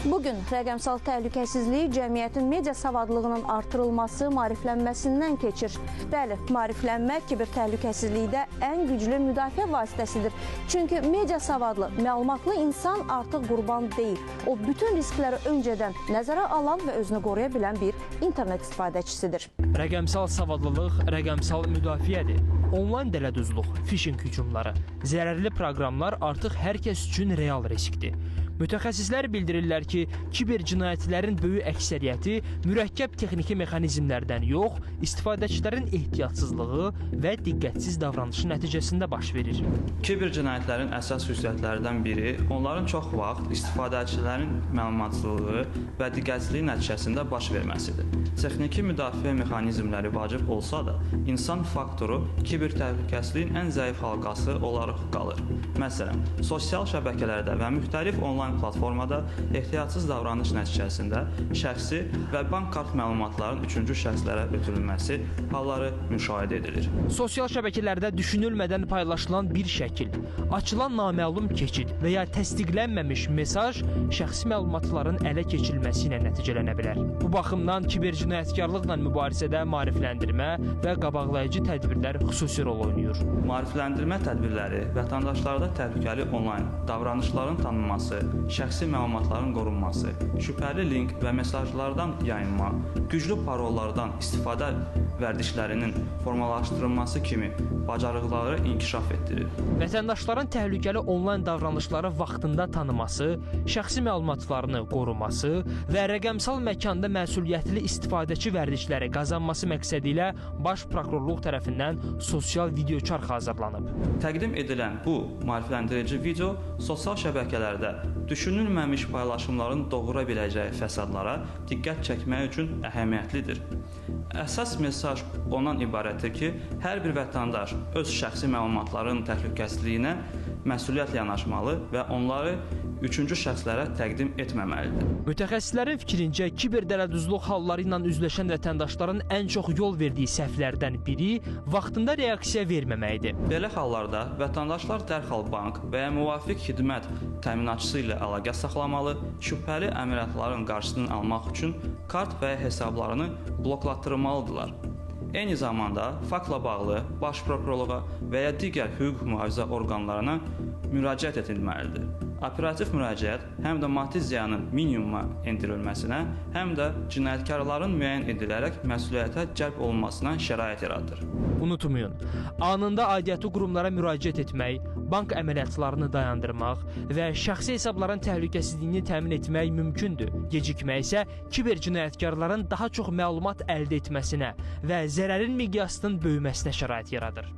Bugün rəqəmsal təhlükəsizlik cəmiyyətin media savadlığının artırılması, maariflənməsindən keçir. Bəli, maariflənmək kiber təhlükəsizlikdə ən güclü müdafiə vasitəsidir. Çünki media savadlı, məlumatlı insan artıq qurban deyil. O bütün riskləri öncədən nəzərə alan və özünü qoruya bilən bir internet istifadəçisidir. Rəqəmsal savadlılıq rəqəmsal müdafiədir. Onlayn dələduzluq, phishing hücumları, zərərli proqramlar artıq hər kəs üçün real riskdir. Mütəxəssislər bildirirlər ki, kiber cinayətlərin böyük əksəriyyəti mürəkkəb texniki mexanizmlərdən yox, istifadəçilərin ehtiyatsızlığı və diqqətsiz davranışı nəticəsində baş verir. Kiber cinayətlərin əsas xüsusiyyətlərindən biri onların çox vaxt istifadəçilərin məlumatsızlığı və diqqətsizliyi nəticəsində baş verməsidir. Texniki müdafiə mexanizmləri vacib olsa da, insan faktoru kiber təhlükəsizliyin ən zəif halqası olaraq qalır. Məsələn, sosial şəbəkələrdə və müxtəlif onlayn platformada ehtiyatsız davranış nəticəsində şəxsi və bank kart məlumatlarının üçüncü şəxslərə ötürülməsi halları müşahidə edilir. Sosial şəbəkələrdə düşünülmədən paylaşılan bir şəkil, açılan naməlum keçid və ya təsdiqlənməmiş mesaj şəxsi məlumatların ələ keçirilməsi ilə nəticələnə bilər. Bu baxımdan kiber cinayətkarlıqla mübarizədə maarifləndirmə və qabaqlayıcı tədbirlər xüsusi rol oynayır. Maarifləndirmə tədbirləri vətəndaşlarda təhlükəli onlayn davranışların tanınması, şəxsi məlumatların qorunması, şübhəli link və mesajlardan yayınma, güclü parollardan istifadə vərdişlərinin formalaşdırılması kimi bacarıqları inkişaf etdirir. Vətəndaşların təhlükəli onlayn davranışları vaxtında tanıması, şəxsi məlumatlarını qoruması və rəqəmsal məkanda məsuliyyətli istifadəçi vərdişləri qazanması məqsədi ilə Baş Prokurorluq tərəfindən sosial videoçarx hazırlanıb. Təqdim edilən bu maarifləndirici video sosial şəbəkələrdə düşünülməmiş paylaşımların doğura biləcəyi fəsadlara diqqət çəkmək üçün əhəmiyyətlidir. Əsas mesaj ondan ibarətdir ki, hər bir vətəndaş öz şəxsi məlumatlarının təhlükəsizliyinə məsuliyyətlə yanaşmalı və onları üçüncü şəxslərə təqdim etməməlidir. Mütəxəssislərin fikrincə, kiber dələduzluq halları ilə üzləşən vətəndaşların ən çox yol verdiyi səhvlərdən biri vaxtında reaksiya verməməkdir. Belə hallarda vətəndaşlar dərhal bank və ya müvafiq xidmət təminatçısı ilə əlaqə saxlamalı, şübhəli əməliyyatların qarşısını almaq üçün kart və ya hesablarını bloklatdırmalıdırlar. Eyni zamanda faktla bağlı Baş Prokurorluğa və ya digər hüquq mühafizə orqanlarına müraciət edilməlidir. Operativ müraciət həm də maddi ziyanın minimuma endirilməsinə, həm də cinayətkarların müəyyən edilərək məsuliyyətə cəlb olunmasına şərait yaradır. Unutmayın, anında aidiyyatı qurumlara müraciət etmək, bank əməliyyatlarını dayandırmaq və şəxsi hesabların təhlükəsizliyini təmin etmək mümkündür. Gecikmək isə kiber cinayətkarların daha çox məlumat əldə etməsinə və zərərin miqyasının böyüməsinə şərait yaradır.